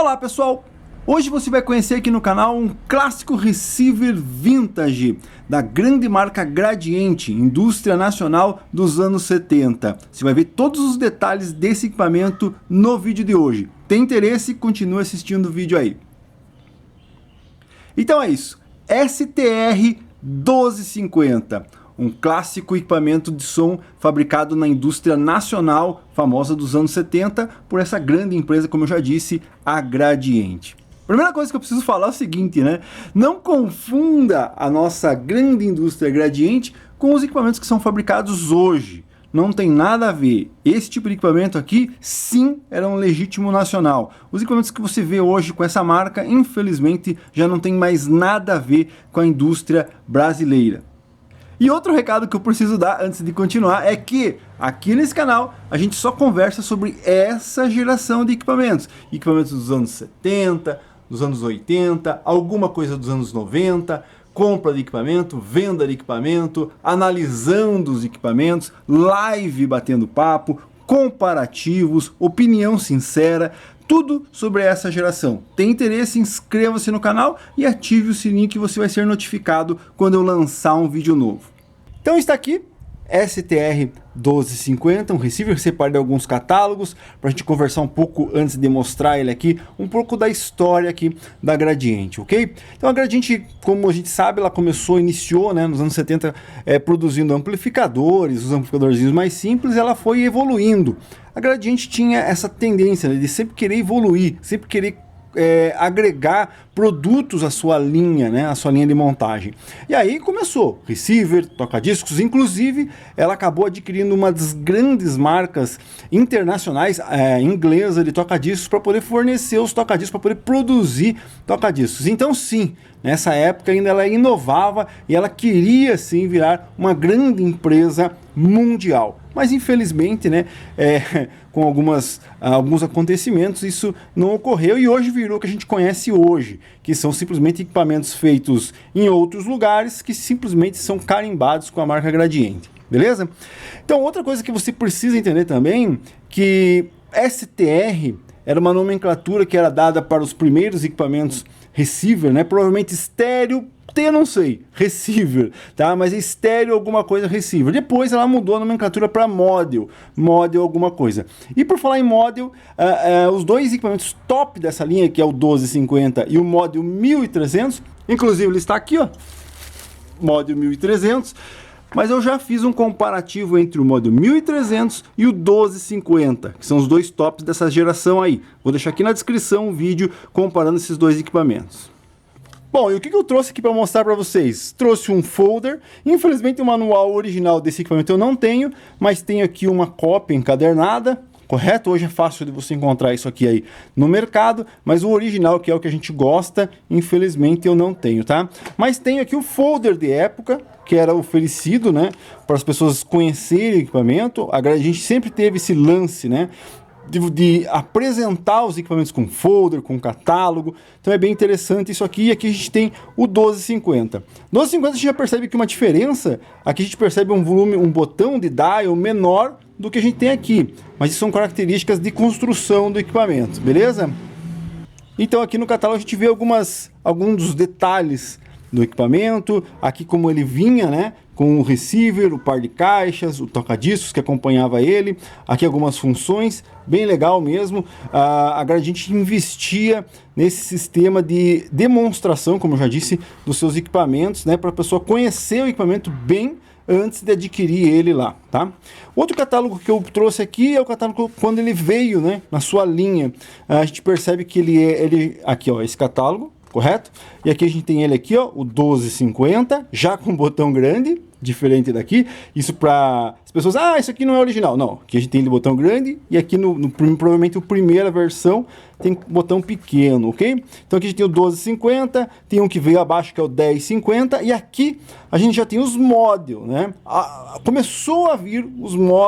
Olá pessoal, hoje você vai conhecer aqui no canal um clássico receiver vintage da grande marca Gradiente, indústria nacional dos anos 70. Você vai ver todos os detalhes desse equipamento no vídeo de hoje. Tem interesse? Continue assistindo o vídeo aí. Então é isso, STR 1250. Um clássico equipamento de som fabricado na indústria nacional, famosa dos anos 70, por essa grande empresa, como eu já disse, a Gradiente. Primeira coisa que eu preciso falar é o seguinte, né? Não confunda a nossa grande indústria Gradiente com os equipamentos que são fabricados hoje. Não tem nada a ver. Esse tipo de equipamento aqui, sim, era um legítimo nacional. Os equipamentos que você vê hoje com essa marca, infelizmente, já não tem mais nada a ver com a indústria brasileira. E outro recado que eu preciso dar antes de continuar é que aqui nesse canal a gente só conversa sobre essa geração de equipamentos. Equipamentos dos anos 70, dos anos 80, alguma coisa dos anos 90, compra de equipamento, venda de equipamento, analisando os equipamentos, live batendo papo, comparativos, opinião sincera, tudo sobre essa geração. Tem interesse? Inscreva-se no canal e ative o sininho que você vai ser notificado quando eu lançar um vídeo novo. Então está aqui, STR 1250, um receiver que separa de alguns catálogos, para a gente conversar um pouco antes de mostrar ele aqui, um pouco da história aqui da Gradiente, ok? Então a Gradiente, como a gente sabe, ela iniciou, né, nos anos 70 produzindo amplificadores, os amplificadorzinhos mais simples, ela foi evoluindo. A Gradiente tinha essa tendência, né, de sempre querer evoluir, sempre querer agregar produtos à sua linha, né, à sua linha de montagem. E aí começou receiver, toca-discos, inclusive ela acabou adquirindo uma das grandes marcas internacionais inglesa de toca-discos para poder fornecer os toca-discos, para poder produzir toca-discos. Então sim, nessa época ainda ela inovava e ela queria sim virar uma grande empresa mundial. Mas infelizmente, né, com alguns acontecimentos, isso não ocorreu e hoje virou o que a gente conhece hoje, que são simplesmente equipamentos feitos em outros lugares que simplesmente são carimbados com a marca Gradiente, beleza? Então outra coisa que você precisa entender também, que STR era uma nomenclatura que era dada para os primeiros equipamentos receiver, né, provavelmente estéreo, não sei, receiver, tá? Mas é estéreo alguma coisa receiver. Depois ela mudou a nomenclatura para model alguma coisa. E por falar em model, os dois equipamentos top dessa linha, que é o 1250 e o model 1300, inclusive ele está aqui, ó, model 1300, mas eu já fiz um comparativo entre o model 1300 e o 1250, que são os dois tops dessa geração aí. Vou deixar aqui na descrição um vídeo comparando esses dois equipamentos. Bom, e o que eu trouxe aqui para mostrar para vocês? Trouxe um folder, infelizmente o manual original desse equipamento eu não tenho, mas tenho aqui uma cópia encadernada, correto? Hoje é fácil de você encontrar isso aqui aí no mercado, mas o original, que é o que a gente gosta, infelizmente eu não tenho, tá? Mas tenho aqui o folder de época, que era oferecido, né, para as pessoas conhecerem o equipamento. A gente sempre teve esse lance, né, de apresentar os equipamentos com folder, com catálogo. Então é bem interessante isso aqui. E aqui a gente tem o 1250. 1250 a gente já percebe que uma diferença, aqui a gente percebe um volume, um botão de dial menor do que a gente tem aqui. Mas isso são características de construção do equipamento, beleza? Então aqui no catálogo a gente vê alguns dos detalhes do equipamento, aqui como ele vinha, né, com o receiver, o par de caixas, o toca-discos que acompanhava ele, aqui algumas funções, bem legal mesmo. A Gradiente investia nesse sistema de demonstração, como eu já disse, dos seus equipamentos, né, para a pessoa conhecer o equipamento bem antes de adquirir ele lá, tá? Outro catálogo que eu trouxe aqui é o catálogo quando ele veio, né, na sua linha. A gente percebe que aqui, ó, esse catálogo, correto? E aqui a gente tem ele aqui, ó, o 1250, já com botão grande, diferente daqui. Isso para as pessoas, isso aqui não é original. Não, aqui a gente tem ele botão grande e aqui provavelmente a primeira versão tem botão pequeno, ok? Então aqui a gente tem o 1250, tem um que veio abaixo que é o 1050 e aqui a gente já tem os model, né? Começou a vir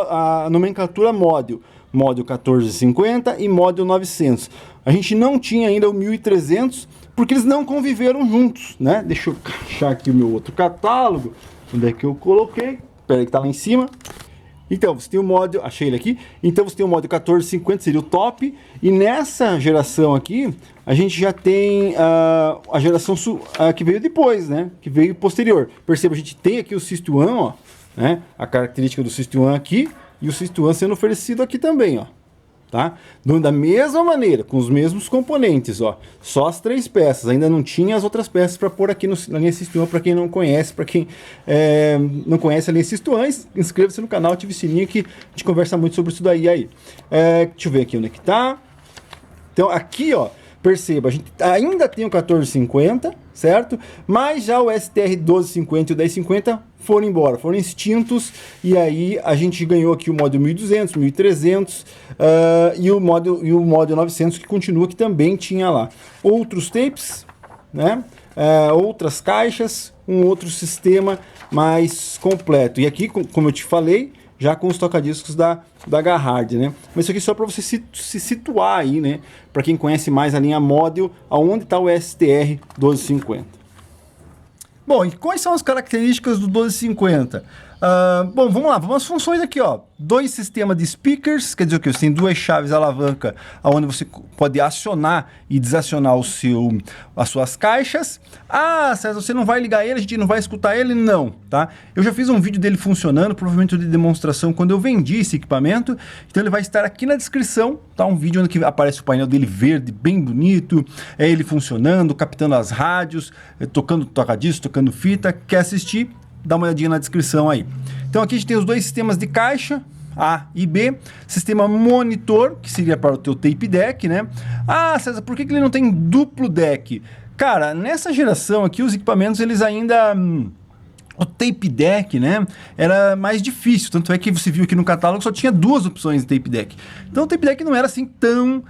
a nomenclatura model. Model 1450 e Model 900. A gente não tinha ainda o 1300 porque eles não conviveram juntos, né? Deixa eu achar aqui o meu outro catálogo. Onde é que eu coloquei? Espera aí que tá lá em cima. Então, você tem o módulo, achei ele aqui, então você tem o módulo 1450, seria o top, e nessa geração aqui, a gente já tem a geração que veio depois, né, que veio posterior. Perceba, a gente tem aqui o System One, ó, né, a característica do System One aqui, e o System One sendo oferecido aqui também, ó. Tá? Da mesma maneira, com os mesmos componentes, ó. Só as 3 peças, ainda não tinha as outras peças para pôr aqui na linha System One, para quem não conhece, para quem não conhece a linha System One, inscreva-se no canal, ative o sininho que a gente conversa muito sobre isso daí aí. Deixa eu ver aqui onde é que tá. Então aqui, ó, perceba, a gente ainda tem o 1450, certo? Mas já o STR 1250 e o 1050 foram embora, foram extintos, e aí a gente ganhou aqui o módulo 1200, 1300 e o módulo 900 que continua, que também tinha lá. Outros tapes, né? Outras caixas, um outro sistema mais completo. E aqui, como eu te falei, já com os tocadiscos da Garhard, né? Mas isso aqui só para você se situar aí, né? Para quem conhece mais a linha Model, aonde está o STR 1250. Bom, e quais são as características do 1250? Bom, vamos lá, vamos às funções aqui, ó. 2 sistemas de speakers, quer dizer o que? Você tem 2 chaves alavanca, onde você pode acionar e desacionar as suas caixas. Ah, César, você não vai ligar ele, a gente não vai escutar ele? Não, tá? Eu já fiz um vídeo dele funcionando, provavelmente de demonstração, quando eu vendi esse equipamento. Então ele vai estar aqui na descrição, tá? Um vídeo onde aparece o painel dele verde, bem bonito, ele funcionando, captando as rádios, tocando tocadiscos, tocando fita. Quer assistir? Dá uma olhadinha na descrição aí. Então aqui a gente tem os 2 sistemas de caixa, A e B. Sistema monitor, que seria para o teu tape deck, né? Ah, César, por que ele não tem duplo deck? Cara, nessa geração aqui, os equipamentos, eles ainda... O tape deck, né, era mais difícil. Tanto é que você viu aqui no catálogo só tinha 2 opções de tape deck. Então o tape deck não era assim tão...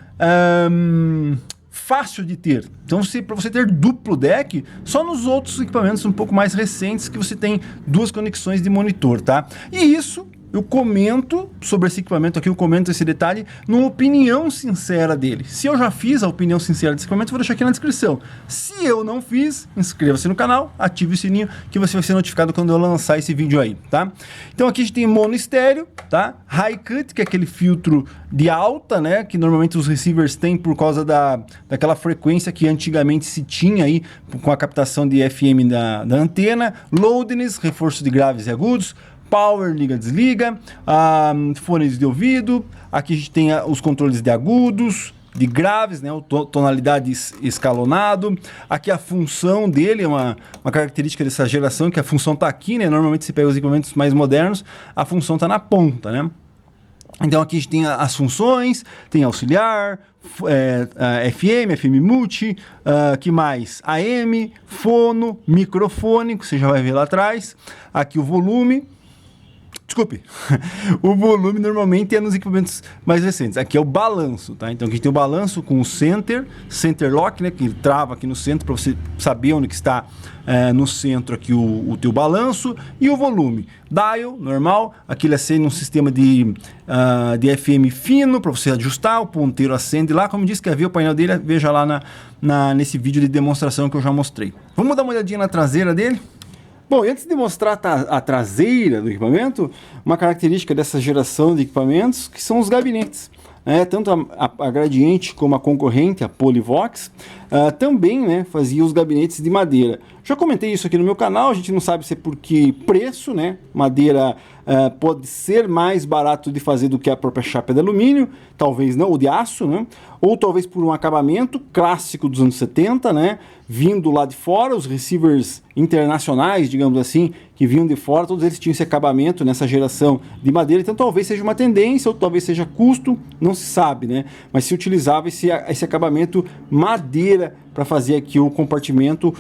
fácil de ter. Então, para você ter duplo deck, só nos outros equipamentos um pouco mais recentes que você tem 2 conexões de monitor, tá? E isso eu comento sobre esse equipamento aqui, eu comento esse detalhe numa opinião sincera dele. Se eu já fiz a opinião sincera desse equipamento, eu vou deixar aqui na descrição. Se eu não fiz, inscreva-se no canal, ative o sininho que você vai ser notificado quando eu lançar esse vídeo aí, tá? Então aqui a gente tem mono estéreo, tá? High cut, que é aquele filtro de alta, né? Que normalmente os receivers têm por causa daquela frequência que antigamente se tinha aí com a captação de FM da antena. Loudness, reforço de graves e agudos. Power, liga, desliga, fones de ouvido, aqui a gente tem os controles de agudos, de graves, né, tonalidade escalonado, aqui a função dele é uma característica dessa geração, que a função está aqui, né, normalmente você pega os equipamentos mais modernos, a função está na ponta, né. Então aqui a gente tem as funções, tem auxiliar, FM multi, que mais? AM, fono, microfone, que você já vai ver lá atrás, aqui o volume. Desculpe, o volume normalmente é nos equipamentos mais recentes. Aqui é o balanço, tá? Então aqui tem o balanço com o center lock, né? Que ele trava aqui no centro para você saber onde que está no centro aqui o teu balanço. E o volume. Dial, normal. Aqui ele acende um sistema de FM fino para você ajustar. O ponteiro acende lá. Como disse, quer ver o painel dele? Veja lá nesse vídeo de demonstração que eu já mostrei. Vamos dar uma olhadinha na traseira dele? Bom, antes de mostrar a traseira do equipamento, uma característica dessa geração de equipamentos que são os gabinetes. Tanto a Gradiente como a concorrente, a Polivox, também, né, fazia os gabinetes de madeira. Já comentei isso aqui no meu canal, a gente não sabe se é porque preço, né? Madeira pode ser mais barato de fazer do que a própria chapa de alumínio, talvez não, ou de aço, né? Ou talvez por um acabamento clássico dos anos 70, né? Vindo lá de fora, os receivers internacionais, digamos assim, que vinham de fora, todos eles tinham esse acabamento nessa geração de madeira, então talvez seja uma tendência, ou talvez seja custo, não se sabe, né? Mas se utilizava esse acabamento madeira para fazer aqui o compartimento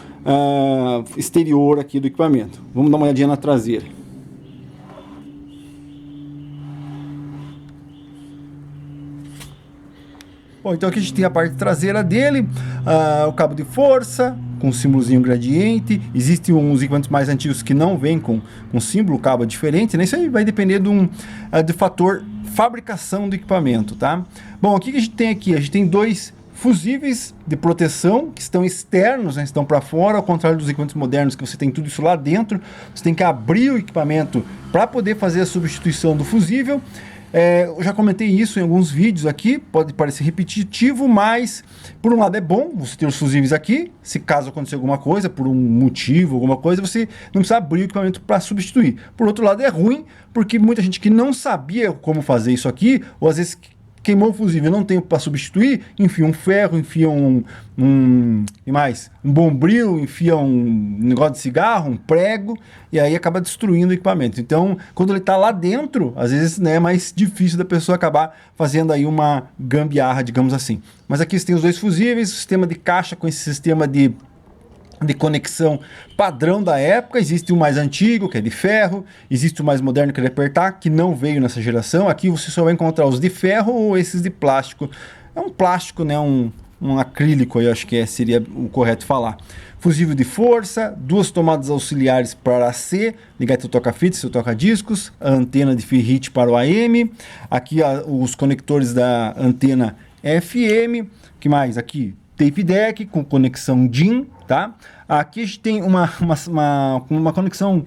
exterior aqui do equipamento. Vamos dar uma olhadinha na traseira. Bom, então aqui a gente tem a parte traseira dele, o cabo de força, com o símbolozinho Gradiente. Existem uns equipamentos mais antigos que não vêm com símbolo, cabo diferente, né? Isso aí vai depender do fator fabricação do equipamento, tá? Bom, o que a gente tem aqui? A gente tem 2 fusíveis de proteção que estão externos, né, estão para fora, ao contrário dos equipamentos modernos que você tem tudo isso lá dentro. Você tem que abrir o equipamento para poder fazer a substituição do fusível. Eu já comentei isso em alguns vídeos aqui, pode parecer repetitivo, mas por um lado é bom você ter os fusíveis aqui, se caso acontecer alguma coisa, por um motivo, alguma coisa, você não precisa abrir o equipamento para substituir. Por outro lado é ruim, porque muita gente que não sabia como fazer isso aqui, ou às vezes queimou o fusível, não tem para substituir, enfia um ferro, enfia um bombril, enfia um negócio de cigarro, um prego, e aí acaba destruindo o equipamento. Então, quando ele está lá dentro, às vezes, né, é mais difícil da pessoa acabar fazendo aí uma gambiarra, digamos assim. Mas aqui você tem os dois fusíveis, o sistema de caixa com esse sistema de conexão padrão da época. Existe o mais antigo, que é de ferro, existe o mais moderno, que é de apertar, que não veio nessa geração. Aqui você só vai encontrar os de ferro ou esses de plástico. É um plástico, né, um acrílico, eu acho que seria o correto falar. Fusível de força, duas tomadas auxiliares para C, ligar teu toca-fitas, seu toca-discos, a antena de ferrite para o AM, aqui os conectores da antena FM, que mais? Aqui tape deck com conexão DIN, tá? Aqui a gente tem uma conexão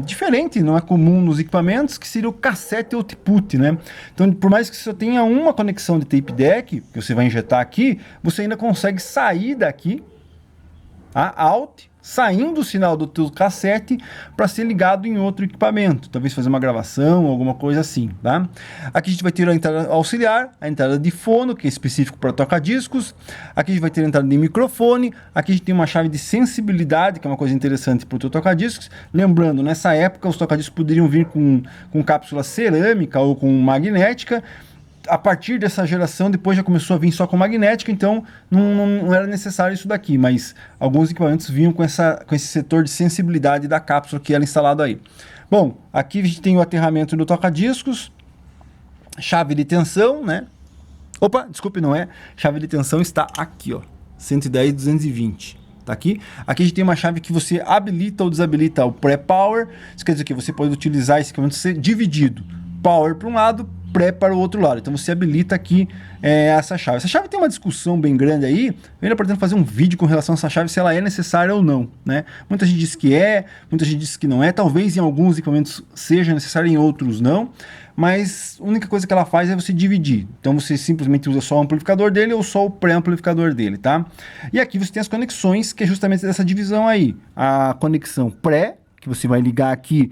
diferente, não é comum nos equipamentos, que seria o cassete output, né? Então, por mais que você só tenha uma conexão de tape deck, que você vai injetar aqui, você ainda consegue sair daqui, out, saindo o sinal do teu cassete para ser ligado em outro equipamento, talvez fazer uma gravação, alguma coisa assim, tá? Aqui a gente vai ter a entrada auxiliar, a entrada de fono, que é específico para toca-discos. Aqui a gente vai ter a entrada de microfone. Aqui a gente tem uma chave de sensibilidade, que é uma coisa interessante para o teu toca-discos. Lembrando, nessa época os toca-discos poderiam vir com cápsula cerâmica ou com magnética. A partir dessa geração, depois já começou a vir só com magnética, então não era necessário isso daqui, mas alguns equipamentos vinham com esse setor de sensibilidade da cápsula que era instalado aí. Bom, aqui a gente tem o aterramento do toca-discos, chave de tensão, né? Opa, desculpe, não é. Chave de tensão está aqui, ó, 110/220. Tá aqui. Aqui a gente tem uma chave que você habilita ou desabilita o pré-power. Isso quer dizer que você pode utilizar esse equipamento ser dividido. Power para um lado, pré para o outro lado. Então você habilita aqui essa chave. Essa chave tem uma discussão bem grande aí. Eu ainda pretendo fazer um vídeo com relação a essa chave, se ela é necessária ou não, né? Muita gente diz que é, muita gente diz que não é. Talvez em alguns equipamentos seja necessário, em outros não. Mas a única coisa que ela faz é você dividir. Então você simplesmente usa só o amplificador dele ou só o pré-amplificador dele, tá? E aqui você tem as conexões, que é justamente dessa divisão aí. A conexão pré, que você vai ligar aqui,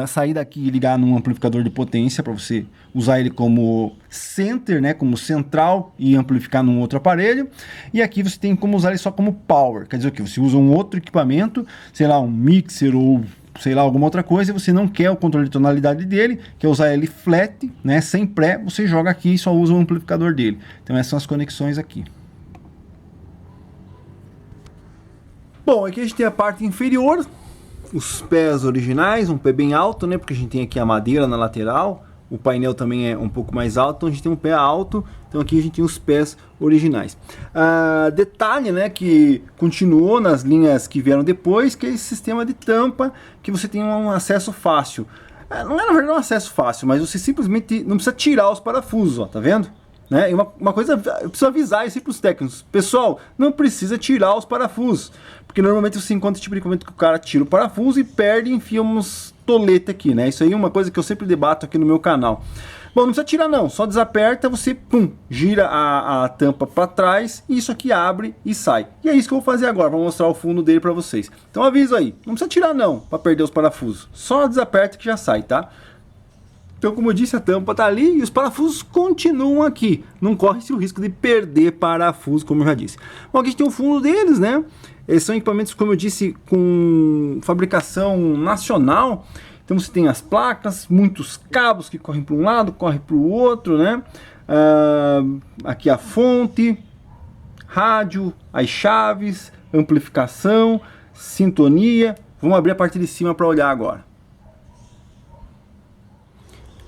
sair daqui e ligar num amplificador de potência para você usar ele como center, né, como central, e amplificar num outro aparelho. E aqui você tem como usar ele só como power, quer dizer o que? Você usa um outro equipamento, sei lá, um mixer ou sei lá, alguma outra coisa, e você não quer o controle de tonalidade dele, quer usar ele flat, né, sem pré, você joga aqui e só usa o amplificador dele. Então essas são as conexões aqui. Bom, aqui a gente tem a parte inferior, os pés originais, um pé bem alto, né? Porque a gente tem aqui a madeira na lateral, o painel também é um pouco mais alto, então a gente tem um pé alto, então aqui a gente tem os pés originais. Detalhe, né, que continuou nas linhas que vieram depois, que é esse sistema de tampa, que você tem um acesso fácil. Não é na verdade um acesso fácil, mas você simplesmente não precisa tirar os parafusos, ó, tá vendo? Né? E uma coisa, eu preciso avisar isso para os técnicos. Pessoal, não precisa tirar os parafusos, porque normalmente você encontra esse tipo de equipamento que o cara tira o parafuso e perde e enfia uns tolete aqui, né? Isso aí é uma coisa que eu sempre debato aqui no meu canal. Bom, não precisa tirar não, só desaperta, você pum, gira a tampa para trás e isso aqui abre e sai. E é isso que eu vou fazer agora, vou mostrar o fundo dele para vocês. Então aviso aí, não precisa tirar não, para perder os parafusos, só desaperta que já sai, tá? Então, como eu disse, a tampa tá ali e os parafusos continuam aqui. Não corre-se o risco de perder parafuso, como eu já disse. Bom, aqui a gente tem o fundo deles, né? Eles são equipamentos, como eu disse, com fabricação nacional. Então você tem as placas, muitos cabos que correm para um lado, correm para o outro, né? Aqui a fonte, rádio, as chaves, amplificação, sintonia. Vamos abrir a parte de cima para olhar agora.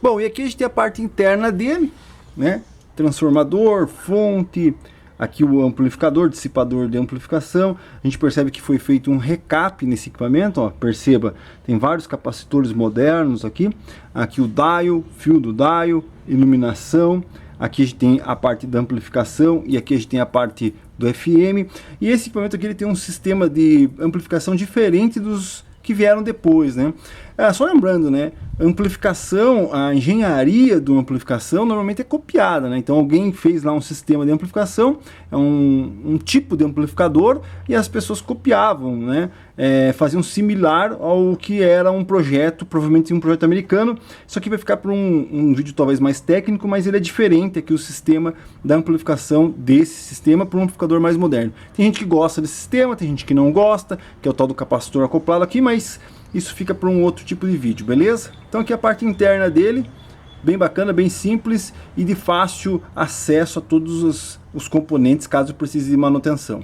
Bom, e aqui a gente tem a parte interna dele, né? Transformador, fonte, aqui o amplificador, dissipador de amplificação. A gente percebe que foi feito um recap nesse equipamento, ó, perceba, tem vários capacitores modernos aqui. Aqui o dial, fio do dial, iluminação. Aqui a gente tem a parte da amplificação e aqui a gente tem a parte do FM. E esse equipamento aqui ele tem um sistema de amplificação diferente dos que vieram depois, né? Só lembrando, né? Amplificação, a engenharia de uma amplificação normalmente é copiada, né? Então alguém fez lá um sistema de amplificação, é um tipo de amplificador, e as pessoas copiavam, né? Faziam similar ao que era um projeto, provavelmente um projeto americano. Isso aqui vai ficar para um vídeo talvez mais técnico, mas ele é diferente aqui o sistema da amplificação desse sistema para um amplificador mais moderno. Tem gente que gosta desse sistema, tem gente que não gosta, que é o tal do capacitor acoplado aqui, mas isso fica para um outro tipo de vídeo, beleza? Então aqui a parte interna dele, bem bacana, bem simples e de fácil acesso a todos os componentes caso precise de manutenção.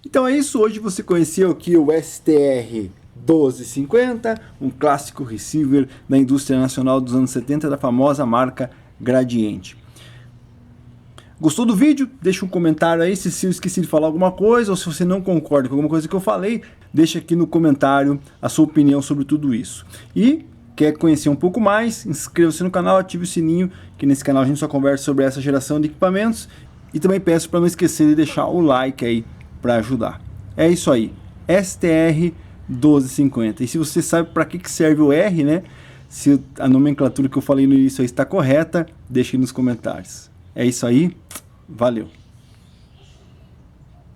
Então é isso, hoje você conheceu aqui o STR-1250, um clássico receiver da indústria nacional dos anos 70 da famosa marca Gradiente. Gostou do vídeo? Deixa um comentário aí se eu esqueci de falar alguma coisa ou se você não concorda com alguma coisa que eu falei, deixa aqui no comentário a sua opinião sobre tudo isso. E quer conhecer um pouco mais, inscreva-se no canal, ative o sininho, que nesse canal a gente só conversa sobre essa geração de equipamentos. E também peço para não esquecer de deixar o like aí para ajudar. É isso aí, STR-1250. E se você sabe para que serve o R, né? Se a nomenclatura que eu falei no início aí está correta, deixe nos comentários. É isso aí, valeu!